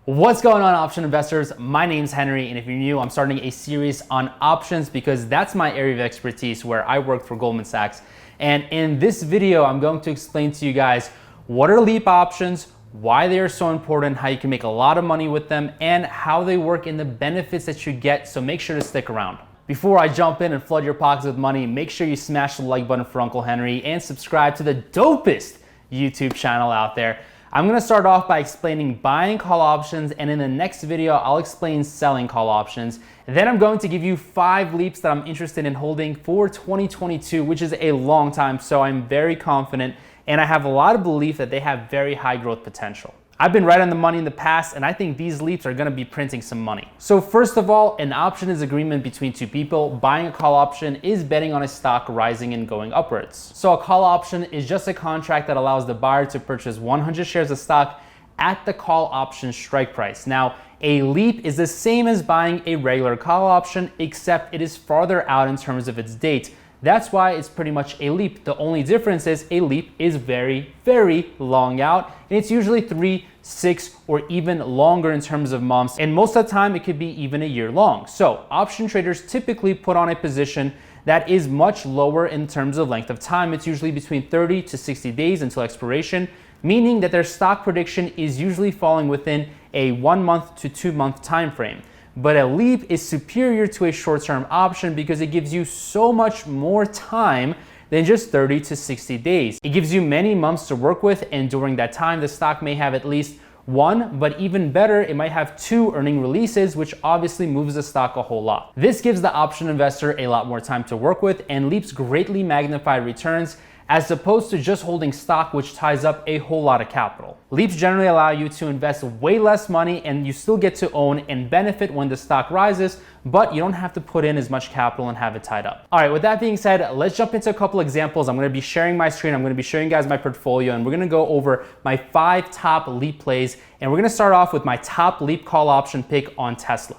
What's going on, option investors? My name's Henry, and if you're new, I'm starting a series on options because that's my area of expertise where I work for Goldman Sachs. And in this video, I'm going to explain to you guys what are LEAP options, why they are so important, how you can make a lot of money with them, and how they work and the benefits that you get, so make sure to stick around. Before I jump in and flood your pockets with money, make sure you smash the like button for Uncle Henry and subscribe to the dopest YouTube channel out there. I'm gonna start off by explaining buying call options, and in the next video, I'll explain selling call options. Then I'm going to give you 5 LEAPs that I'm interested in holding for 2022, which is a long time, so I'm very confident, and I have a lot of belief that they have very high growth potential. I've been right on the money in the past, and I think these LEAPs are gonna be printing some money. So first of all, an option is agreement between two people. Buying a call option is betting on a stock rising and going upwards. So a call option is just a contract that allows the buyer to purchase 100 shares of stock at the call option strike price. Now, a LEAP is the same as buying a regular call option, except it is farther out in terms of its date. That's why it's pretty much a LEAP. The only difference is a LEAP is very, very long out, and it's usually 3, 6, or even longer in terms of months, and most of the time it could be even a year long. So option traders typically put on a position that is much lower in terms of length of time. It's usually between 30 to 60 days until expiration, meaning that their stock prediction is usually falling within a 1 month to 2 month time frame. But a LEAP is superior to a short-term option because it gives you so much more time than just 30 to 60 days. It gives you many months to work with, and during that time, the stock may have at least 1, but even better, it might have 2 earning releases, which obviously moves the stock a whole lot. This gives the option investor a lot more time to work with, and LEAPs greatly magnify returns as opposed to just holding stock, which ties up a whole lot of capital. LEAPs generally allow you to invest way less money, and you still get to own and benefit when the stock rises, but you don't have to put in as much capital and have it tied up. All right, with that being said, let's jump into a couple examples. I'm gonna be sharing my screen, I'm gonna be showing you guys my portfolio, and we're gonna go over my 5 top LEAP plays, and we're gonna start off with my top LEAP call option pick on Tesla.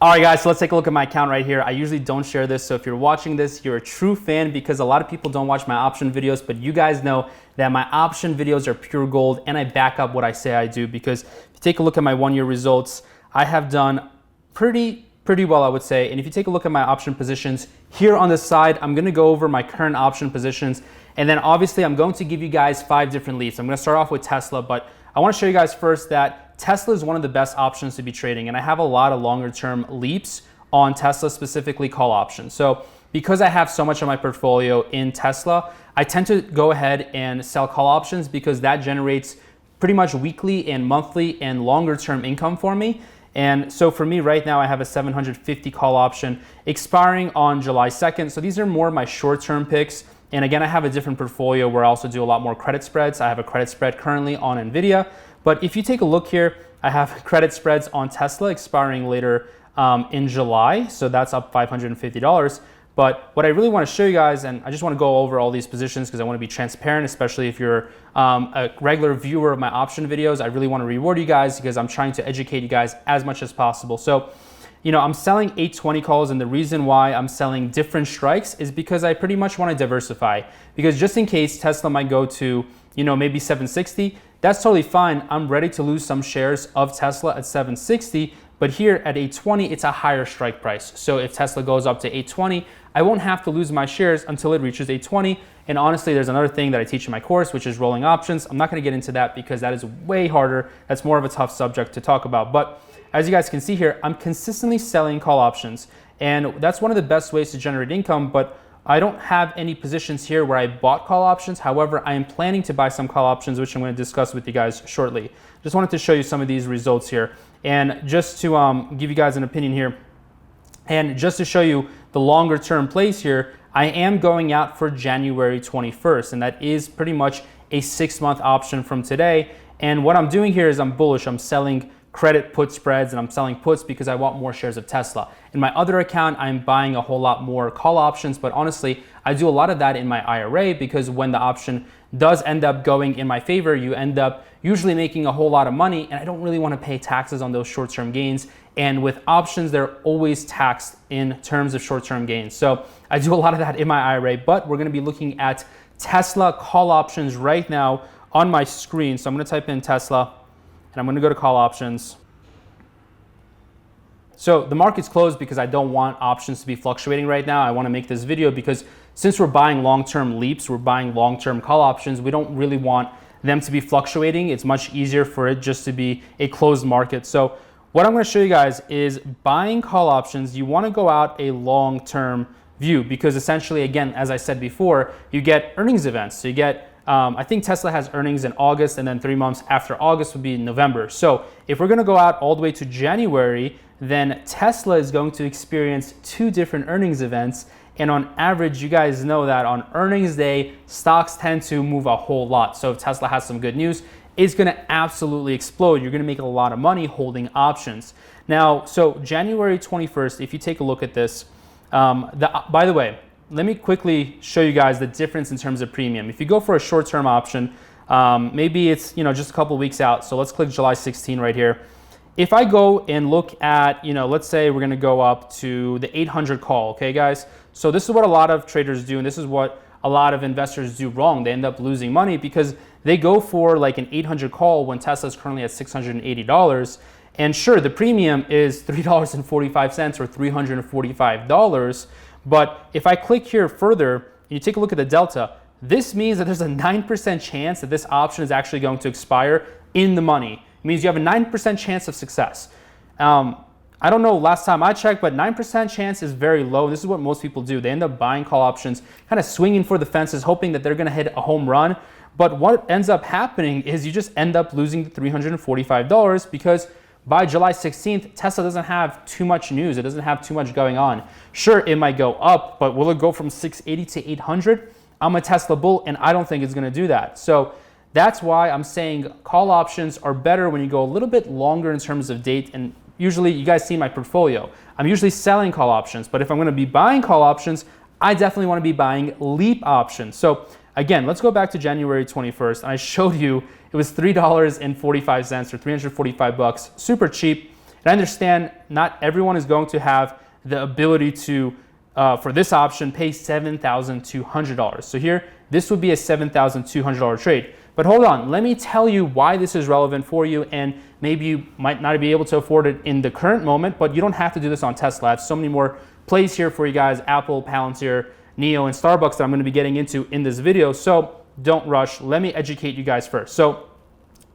All right, guys, so let's take a look at my account right here. I usually don't share this, so if you're watching this, you're a true fan, because a lot of people don't watch my option videos, but you guys know that my option videos are pure gold, and I back up what I say I do, because if you take a look at my 1-year results, I have done pretty well, I would say. And if you take a look at my option positions here on the side, I'm gonna go over my current option positions, and then obviously I'm going to give you guys 5 different LEAPs. I'm gonna start off with Tesla, but I wanna show you guys first that Tesla is one of the best options to be trading, and I have a lot of longer term LEAPs on Tesla, specifically call options. So because I have so much of my portfolio in Tesla, I tend to go ahead and sell call options because that generates pretty much weekly and monthly and longer term income for me. And so for me right now, I have a 750 call option expiring on July 2nd. So these are more of my short-term picks. And again, I have a different portfolio where I also do a lot more credit spreads. I have a credit spread currently on NVIDIA. But if you take a look here, I have credit spreads on Tesla expiring later in July. So that's up $550. But what I really want to show you guys, and I just want to go over all these positions because I want to be transparent, especially if you're a regular viewer of my option videos. I really want to reward you guys because I'm trying to educate you guys as much as possible. So, you know, I'm selling 820 calls, and the reason why I'm selling different strikes is because I pretty much want to diversify. Because just in case Tesla might go to, you know, maybe 760, that's totally fine. I'm ready to lose some shares of Tesla at 760, but here at 820, it's a higher strike price. So if Tesla goes up to 820, I won't have to lose my shares until it reaches 820. And honestly, there's another thing that I teach in my course, which is rolling options. I'm not gonna get into that because that is way harder. That's more of a tough subject to talk about. But as you guys can see here, I'm consistently selling call options. And that's one of the best ways to generate income, but I don't have any positions here where I bought call options. However, I am planning to buy some call options, which I'm going to discuss with you guys shortly. Just wanted to show you some of these results here. And just to give you guys an opinion here, and just to show you the longer term plays here, I am going out for January 21st, and that is pretty much a 6-month option from today. And what I'm doing here is I'm bullish. I'm selling credit put spreads, and I'm selling puts because I want more shares of Tesla. In my other account, I'm buying a whole lot more call options, but honestly, I do a lot of that in my IRA because when the option does end up going in my favor, you end up usually making a whole lot of money, and I don't really want to pay taxes on those short-term gains. And with options, they're always taxed in terms of short-term gains. So I do a lot of that in my IRA, but we're going to be looking at Tesla call options right now on my screen. So I'm going to type in Tesla and I'm going to go to call options. So the market's closed because I don't want options to be fluctuating right now. I want to make this video because since we're buying long-term leaps, we're buying long-term call options, we don't really want them to be fluctuating. It's much easier for it just to be a closed market. So what I'm going to show you guys is buying call options. You want to go out a long-term view because essentially, again, as I said before, you get earnings events. So you get I think Tesla has earnings in August, and then 3 months after August would be November. So if we're going to go out all the way to January, then Tesla is going to experience 2 different earnings events. And on average, you guys know that on earnings day, stocks tend to move a whole lot. So if Tesla has some good news, it's going to absolutely explode. You're going to make a lot of money holding options. Now, so January 21st, if you take a look at this, by the way, let me quickly show you guys the difference in terms of premium. If you go for a short-term option, maybe it's just a couple weeks out. So let's click July 16 right here. If I go and look at, let's say we're going to go up to the 800 call, okay, guys? So this is what a lot of traders do, and this is what a lot of investors do wrong. They end up losing money because they go for like an 800 call when Tesla is currently at $680. And sure, the premium is $3.45 or $345. But if I click here further, and you take a look at the delta, this means that there's a 9% chance that this option is actually going to expire in the money. It means you have a 9% chance of success. I don't know last time I checked, but 9% chance is very low. This is what most people do. They end up buying call options, kind of swinging for the fences, hoping that they're going to hit a home run. But what ends up happening is you just end up losing the $345 because by July 16th, Tesla doesn't have too much news. It doesn't have too much going on. Sure, it might go up, but will it go from 680 to 800? I'm a Tesla bull, and I don't think it's going to do that. So that's why I'm saying call options are better when you go a little bit longer in terms of date. And usually, you guys see my portfolio. I'm usually selling call options, but if I'm going to be buying call options, I definitely want to be buying leap options. So again, let's go back to January 21st. And I showed you it was $3.45 or 345 bucks, super cheap. And I understand not everyone is going to have the ability to, for this option, pay $7,200. So here, this would be a $7,200 trade. But hold on, let me tell you why this is relevant for you, and maybe you might not be able to afford it in the current moment, but you don't have to do this on Tesla. I have so many more plays here for you guys, Apple, Palantir, NIO, and Starbucks that I'm going to be getting into in this video. So don't rush. Let me educate you guys first. So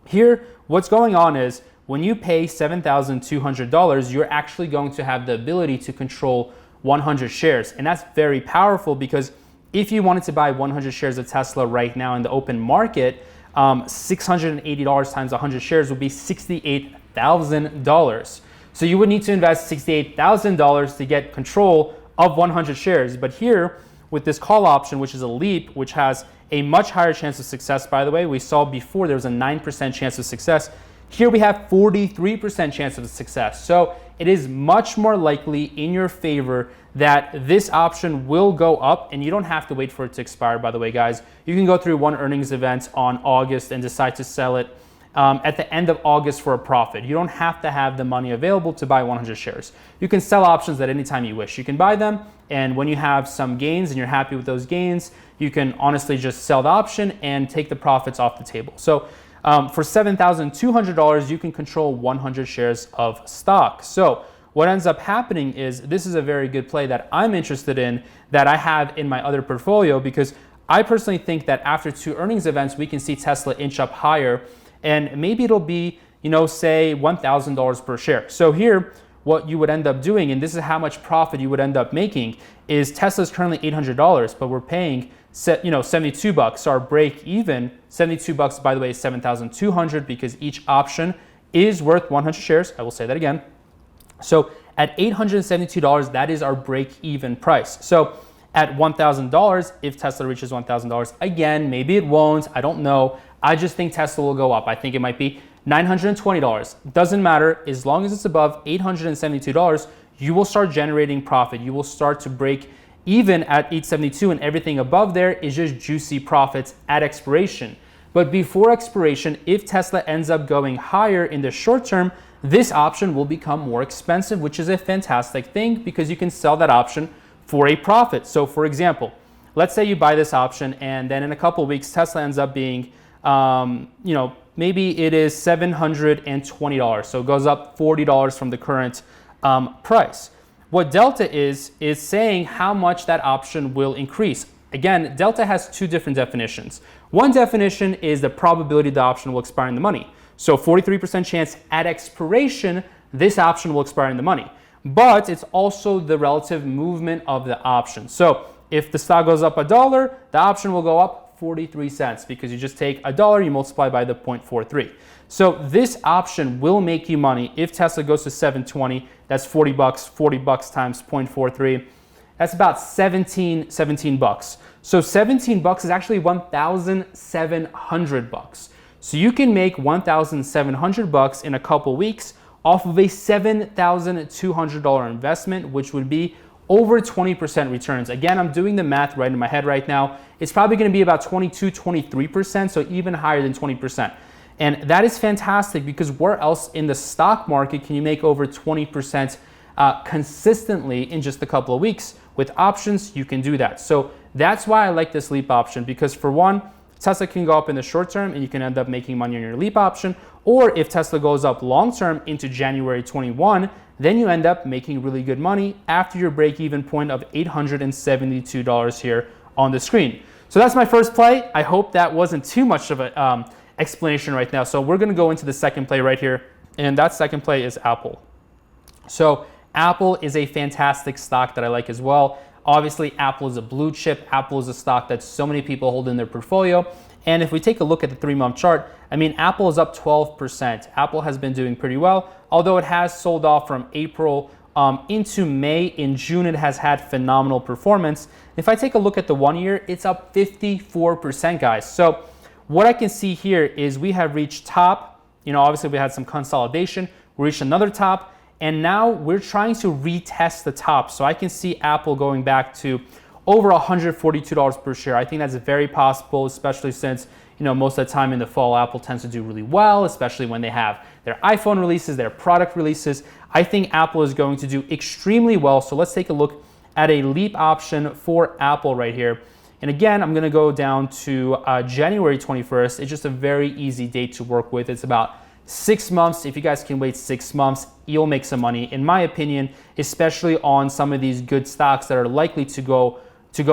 here, what's going on is when you pay $7,200, you're actually going to have the ability to control 100 shares. And that's very powerful because if you wanted to buy 100 shares of Tesla right now in the open market, $680 times 100 shares would be $68,000. So you would need to invest $68,000 to get control of 100 shares. But here, with this call option, which is a leap, which has a much higher chance of success, by the way, we saw before there was a 9% chance of success. Here we have 43% chance of success. So it is much more likely in your favor that this option will go up, and you don't have to wait for it to expire, by the way, guys. You can go through one earnings event on August and decide to sell it at the end of August for a profit. You don't have to have the money available to buy 100 shares. You can sell options at any time you wish. You can buy them, and when you have some gains and you're happy with those gains, you can honestly just sell the option and take the profits off the table. So for $7,200, you can control 100 shares of stock. So what ends up happening is this is a very good play that I'm interested in, that I have in my other portfolio, because I personally think that after 2 earnings events, we can see Tesla inch up higher, and maybe it'll be, say $1,000 per share. So here, what you would end up doing, and this is how much profit you would end up making, is Tesla's currently $800, but we're paying 72 bucks. So our break even, 72 bucks, by the way, is 7,200 because each option is worth 100 shares. I will say that again. So at $872, that is our break even price. So at $1,000, if Tesla reaches $1,000, again, maybe it won't, I don't know. I just think Tesla will go up. I think it might be $920. Doesn't matter. As long as it's above $872, you will start generating profit. You will start to break even at $872, and everything above there is just juicy profits at expiration. But before expiration, if Tesla ends up going higher in the short term, this option will become more expensive, which is a fantastic thing because you can sell that option for a profit. So for example, let's say you buy this option and then in a couple of weeks, Tesla ends up being, maybe it is $720. So it goes up $40 from the current price. What delta is saying how much that option will increase. Again, delta has two different definitions. One definition is the probability the option will expire in the money. So 43% chance at expiration, this option will expire in the money. But it's also the relative movement of the option. So if the stock goes up $1, the option will go up 43 cents because you just take $1, you multiply by the 0.43. So this option will make you money if Tesla goes to 720. That's 40 bucks. 40 bucks times 0.43. That's about 17 bucks. So 17 bucks is actually 1,700 bucks. So you can make 1,700 bucks in a couple weeks off of a $7,200 investment, which would be over 20% returns. Again, I'm doing the math right in my head right now. It's probably going to be about 22, 23%, so even higher than 20%. And that is fantastic because where else in the stock market can you make over 20% consistently in just a couple of weeks? With options, you can do that. So that's why I like this LEAP option, because for one, Tesla can go up in the short term and you can end up making money on your LEAP option. Or if Tesla goes up long term into January 21, then you end up making really good money after your break-even point of $872 here on the screen. So that's my first play. I hope that wasn't too much of an explanation right now. So we're going to go into the second play right here. And that second play is Apple. So Apple is a fantastic stock that I like as well. Obviously, Apple is a blue chip. Apple is a stock that so many people hold in their portfolio. And if we take a look at the 3-month chart, I mean, Apple is up 12%. Apple has been doing pretty well, although it has sold off from April into May. In June, it has had phenomenal performance. If I take a look at the 1 year, it's up 54%, guys. So what I can see here is we have reached top. Obviously, we had some consolidation. We reached another top. And now we're trying to retest the top. So I can see Apple going back to over $142 per share. I think that's very possible, especially since, most of the time in the fall, Apple tends to do really well, especially when they have their iPhone releases, their product releases. I think Apple is going to do extremely well. So let's take a look at a LEAP option for Apple right here. And again, I'm going to go down to January 21st. It's just a very easy date to work with. It's about 6 months. If you guys can wait 6 months, you'll make some money, in my opinion, especially on some of these good stocks that are likely to go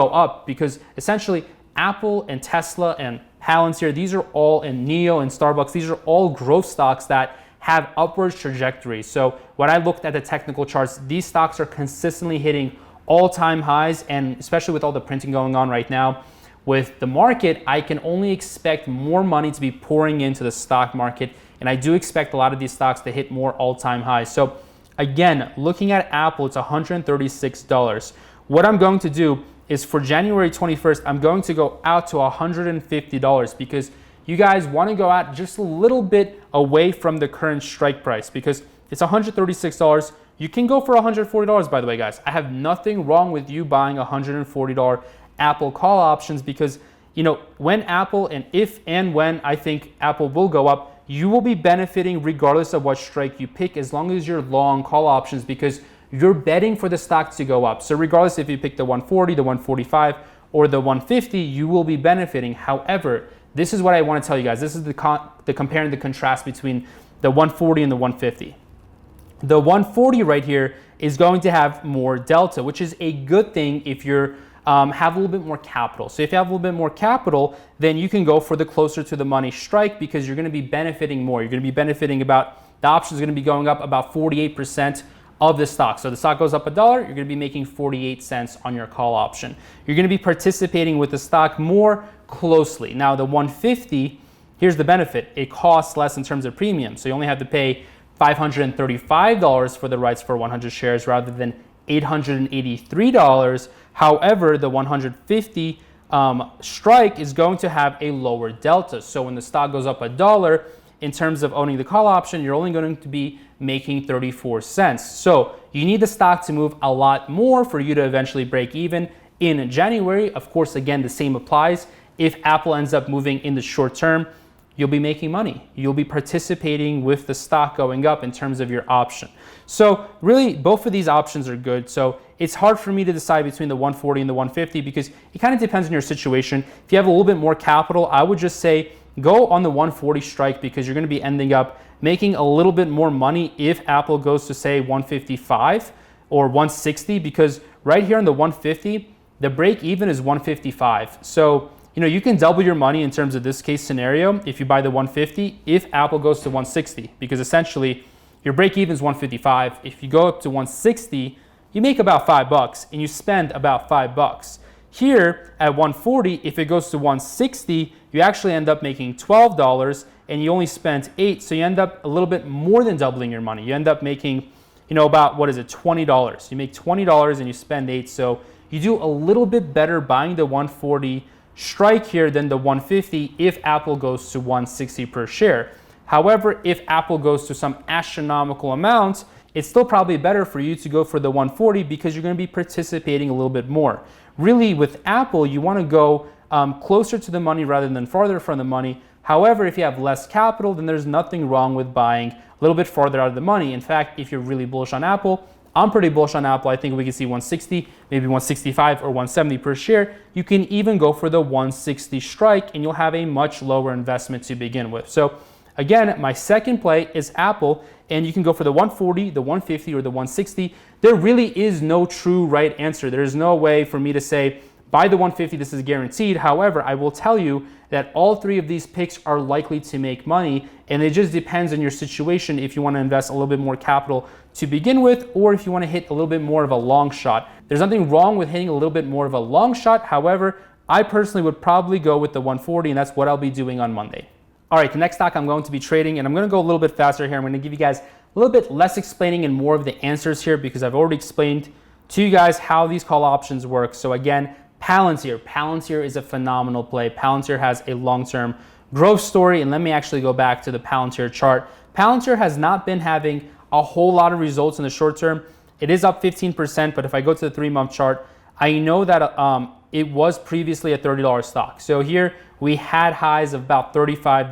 up, because essentially Apple and Tesla and Palantir, these are all, and NIO and Starbucks, these are all growth stocks that have upward trajectories. So when I looked at the technical charts, these stocks are consistently hitting all-time highs, and especially with all the printing going on right now with the market, I can only expect more money to be pouring into the stock market. And I do expect a lot of these stocks to hit more all-time highs. So again, looking at Apple, it's $136. What I'm going to do is for January 21st, I'm going to go out to $150 because you guys want to go out just a little bit away from the current strike price because it's $136. You can go for $140, by the way, guys. I have nothing wrong with you buying $140 Apple call options because, when Apple and if and when I think Apple will go up, you will be benefiting regardless of what strike you pick as long as you're long call options because you're betting for the stock to go up. So regardless if you pick the 140, the 145, or the 150, you will be benefiting. However, this is what I want to tell you guys. This is the compare and the contrast between the 140 and the 150. The 140 right here is going to have more delta, which is a good thing if you're have a little bit more capital. So if you have a little bit more capital, then you can go for the closer to the money strike because you're going to be benefiting more. You're going to be benefiting the option is going to be going up about 48% of the stock. So the stock goes up $1, you're going to be making 48 cents on your call option. You're going to be participating with the stock more closely. Now the 150, here's the benefit. It costs less in terms of premium. So you only have to pay $535 for the rights for 100 shares rather than $883. However, the 150 strike is going to have a lower delta. So when the stock goes up $1, in terms of owning the call option, you're only going to be making 34 cents. So you need the stock to move a lot more for you to eventually break even in January. Of course, again, the same applies. If Apple ends up moving in the short term, you'll be making money. You'll be participating with the stock going up in terms of your option. So really, both of these options are good. So it's hard for me to decide between the 140 and the 150 because it kind of depends on your situation. If you have a little bit more capital, I would just say go on the 140 strike because you're going to be ending up making a little bit more money if Apple goes to say 155 or 160, because right here on the 150, the break even is 155. So, you can double your money in terms of this case scenario if you buy the 150 if Apple goes to 160, because essentially your break even is 155. If you go up to 160, you make about $5 and you spend about $5. Here at 140, if it goes to 160, you actually end up making $12 and you only spent $8. So you end up a little bit more than doubling your money. You end up making, about, $20. You make $20 and you spend $8. So you do a little bit better buying the 140 strike here than the 150 if Apple goes to 160 per share. However, if Apple goes to some astronomical amount, it's still probably better for you to go for the 140 because you're going to be participating a little bit more. Really, with Apple, you want to go closer to the money rather than farther from the money. However, if you have less capital, then there's nothing wrong with buying a little bit farther out of the money. In fact, if you're really bullish on Apple, I'm pretty bullish on Apple. I think we can see 160, maybe 165 or 170 per share. You can even go for the 160 strike and you'll have a much lower investment to begin with. So again, my second play is Apple, and you can go for the 140, the 150, or the 160. There really is no true right answer. There's no way for me to say, buy the 150, this is guaranteed. However, I will tell you that all three of these picks are likely to make money, and it just depends on your situation if you want to invest a little bit more capital to begin with, or if you want to hit a little bit more of a long shot. There's nothing wrong with hitting a little bit more of a long shot. However, I personally would probably go with the 140, and that's what I'll be doing on Monday. All right, the next stock I'm going to be trading, and I'm going to go a little bit faster here. I'm going to give you guys a little bit less explaining and more of the answers here because I've already explained to you guys how these call options work. So again, Palantir. Palantir is a phenomenal play. Palantir has a long-term growth story, and let me actually go back to the Palantir chart. Palantir has not been having a whole lot of results in the short term. It is up 15%, but if I go to the 3-month chart, I know that it was previously a $30 stock. So here we had highs of about $35,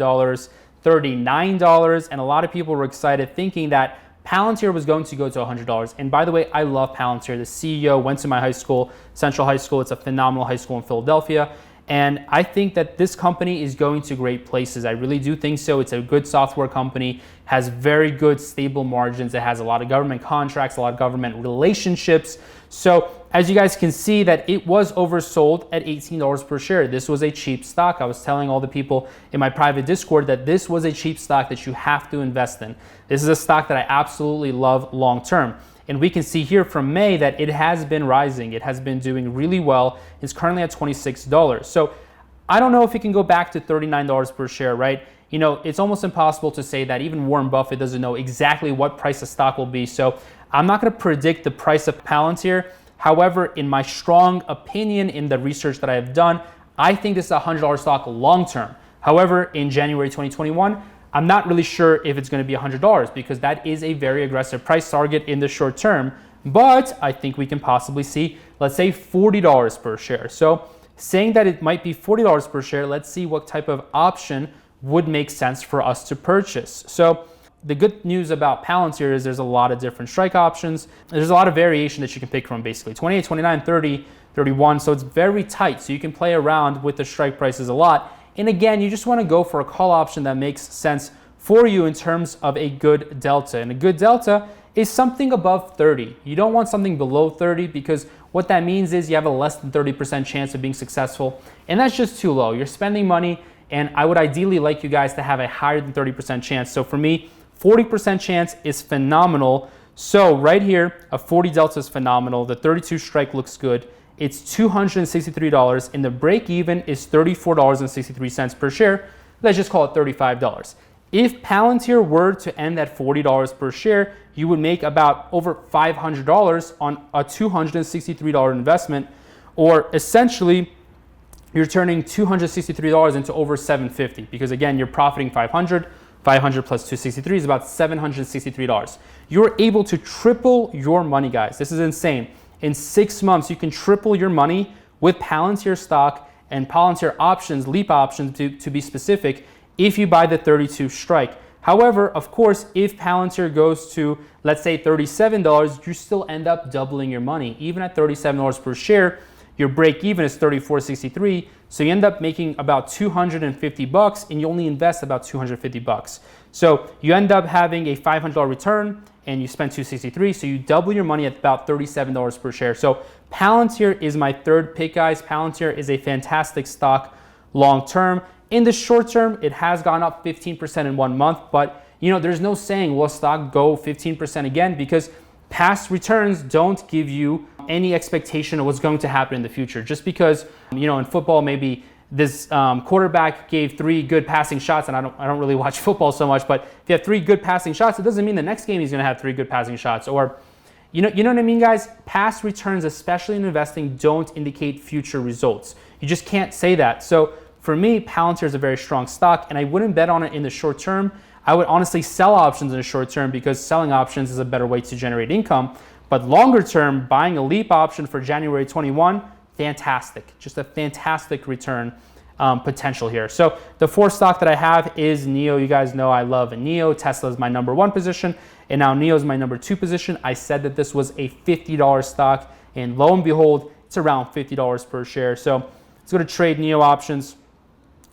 $39, and a lot of people were excited thinking that Palantir was going to go to $100. And by the way, I love Palantir. The CEO went to my high school, Central High School. It's a phenomenal high school in Philadelphia. And I think that this company is going to great places. I really do think so. It's a good software company, has very good stable margins. It has a lot of government contracts, a lot of government relationships. So as you guys can see that it was oversold at $18 per share. This was a cheap stock. I was telling all the people in my private Discord that this was a cheap stock that you have to invest in. This is a stock that I absolutely love long term. And we can see here from May that it has been rising. It has been doing really well. It's currently at $26. So I don't know if it can go back to $39 per share, right? It's almost impossible to say that. Even Warren Buffett doesn't know exactly what price the stock will be. So I'm not going to predict the price of Palantir. However, in my strong opinion, in the research that I have done, I think this is a $100 stock long term. However, in January 2021, I'm not really sure if it's going to be $100 because that is a very aggressive price target in the short term. But I think we can possibly see, let's say, $40 per share. So saying that it might be $40 per share, let's see what type of option would make sense for us to purchase. So the good news about Palantir is there's a lot of different strike options. There's a lot of variation that you can pick from, basically 28, 29, 30, 31. So it's very tight. So you can play around with the strike prices a lot. And again, you just want to go for a call option that makes sense for you in terms of a good delta. And a good delta is something above 30. You don't want something below 30 because what that means is you have a less than 30% chance of being successful. And that's just too low. You're spending money, and I would ideally like you guys to have a higher than 30% chance. So for me, 40% chance is phenomenal. So right here, a 40 delta is phenomenal. The 32 strike looks good. It's $263, and the break even is $34.63 per share. Let's just call it $35. If Palantir were to end at $40 per share, you would make about over $500 on a $263 investment, or essentially you're turning $263 into over $750 because again, you're profiting $500 plus 263 is about $763. You're able to triple your money, guys. This is insane. In 6 months, you can triple your money with Palantir stock and Palantir options, Leap options to be specific, if you buy the 32 strike. However, of course, if Palantir goes to, let's say, $37, you still end up doubling your money. Even at $37 per share, Your break even is $34.63. So you end up making about $250 and you only invest about $250. So you end up having a $500 return and you spend $263. So you double your money at about $37 per share. So Palantir is my third pick, guys. Palantir is a fantastic stock long term. In the short term, it has gone up 15% in 1 month, but you know, there's no saying will a stock go 15% again, because past returns don't give you any expectation of what's going to happen in the future. Just because, you know, in football, maybe this quarterback gave 3 good passing shots, and I don't really watch football so much, but if you have 3 good passing shots, it doesn't mean the next game he's going to have 3 good passing shots. Or, you know what I mean, guys? Past returns, especially in investing, don't indicate future results. You just can't say that. So for me, Palantir is a very strong stock, and I wouldn't bet on it in the short term. I would honestly sell options in the short term because selling options is a better way to generate income. But longer term, buying a LEAP option for January 21, fantastic. Just a fantastic return potential here. So the 4th stock that I have is NIO. You guys know I love NIO. Tesla is my number 1 position, and now NIO is my number 2 position. I said that this was a $50 stock, and lo and behold, it's around $50 per share. So let's go to trade NIO options.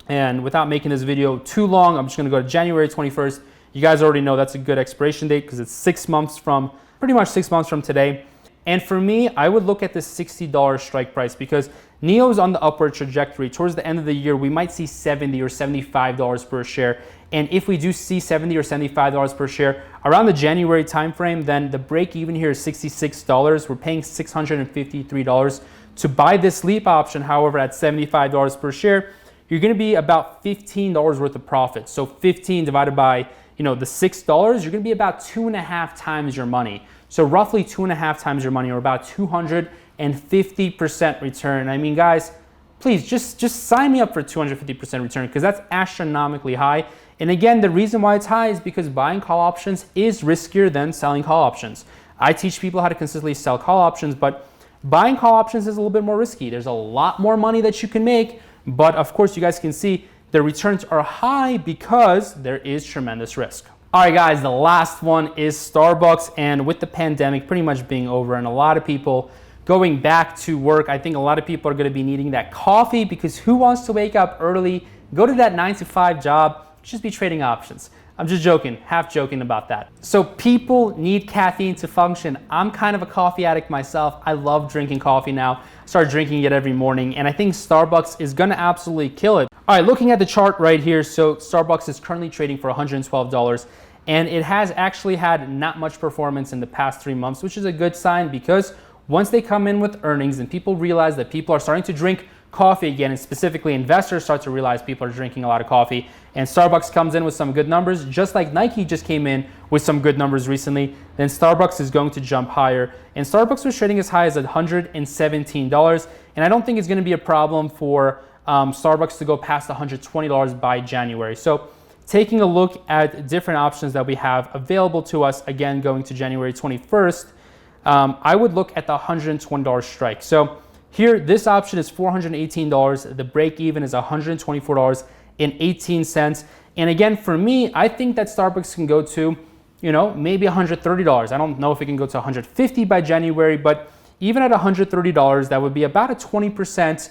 And without making this video too long, I'm just going to go to January 21st. You guys already know that's a good expiration date because it's pretty much 6 months from today. And for me, I would look at the $60 strike price because NIO is on the upward trajectory. Towards the end of the year, we might see $70 or $75 per share. And if we do see $70 or $75 per share around the January timeframe, then the break even here is $66. We're paying $653 to buy this LEAP option. However, at $75 per share, you're going to be about $15 worth of profit. So 15 divided by, you know, the $6, you're going to be about 2.5 times your money. So roughly 2.5 times your money, or about 250% return. I mean, guys, please just sign me up for 250% return because that's astronomically high. And again, the reason why it's high is because buying call options is riskier than selling call options. I teach people how to consistently sell call options, but buying call options is a little bit more risky. There's a lot more money that you can make. But of course, you guys can see the returns are high because there is tremendous risk. All right, guys, the last one is Starbucks. And with the pandemic pretty much being over and a lot of people going back to work, I think a lot of people are going to be needing that coffee because who wants to wake up early, go to that 9-to-5 job, just be trading options? I'm just joking, half joking about that. So people need caffeine to function. I'm kind of a coffee addict myself. I love drinking coffee now. I start drinking it every morning, and I think Starbucks is gonna absolutely kill it. All right, looking at the chart right here, so Starbucks is currently trading for $112, and it has actually had not much performance in the past 3 months, which is a good sign because once they come in with earnings and people realize that people are starting to drink coffee again, and specifically investors start to realize people are drinking a lot of coffee, and Starbucks comes in with some good numbers, just like Nike just came in with some good numbers recently, then Starbucks is going to jump higher. And Starbucks was trading as high as $117, and I don't think it's going to be a problem for Starbucks to go past $120 by January. So taking a look at different options that we have available to us, again, going to January 21st, I would look at the $120 strike. So here, this option is $418. The break even is $124.18. And again, for me, I think that Starbucks can go to, you know, maybe $130. I don't know if it can go to $150 by January, but even at $130, that would be about a 20%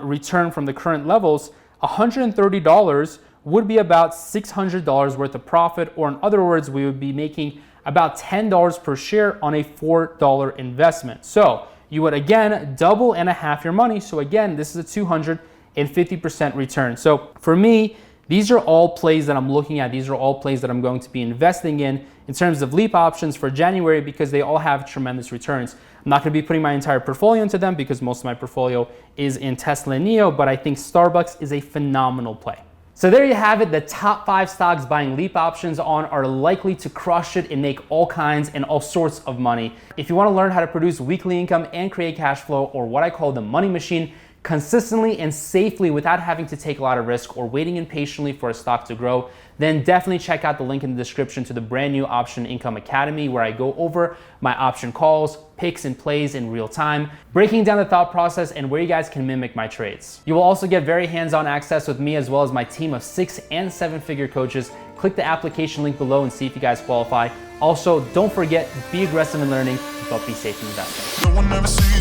return from the current levels. $130 would be about $600 worth of profit, or in other words, we would be making about $10 per share on a $4 investment. So you would again double and a half your money. So again, this is a 250% return. So for me, these are all plays that I'm looking at. These are all plays that I'm going to be investing in terms of LEAP options for January because they all have tremendous returns. I'm not going to be putting my entire portfolio into them because most of my portfolio is in Tesla and NIO, but I think Starbucks is a phenomenal play. So there you have it. The top 5 stocks buying LEAP options on are likely to crush it and make all kinds and all sorts of money. If you want to learn how to produce weekly income and create cash flow, or what I call the money machine, consistently and safely without having to take a lot of risk or waiting impatiently for a stock to grow, then definitely check out the link in the description to the brand new Option Income Academy, where I go over my option calls, picks, and plays in real time, breaking down the thought process and where you guys can mimic my trades. You will also get very hands-on access with me as well as my team of 6- and 7-figure coaches. Click the application link below and see if you guys qualify. Also, don't forget, be aggressive in learning, but be safe in investing.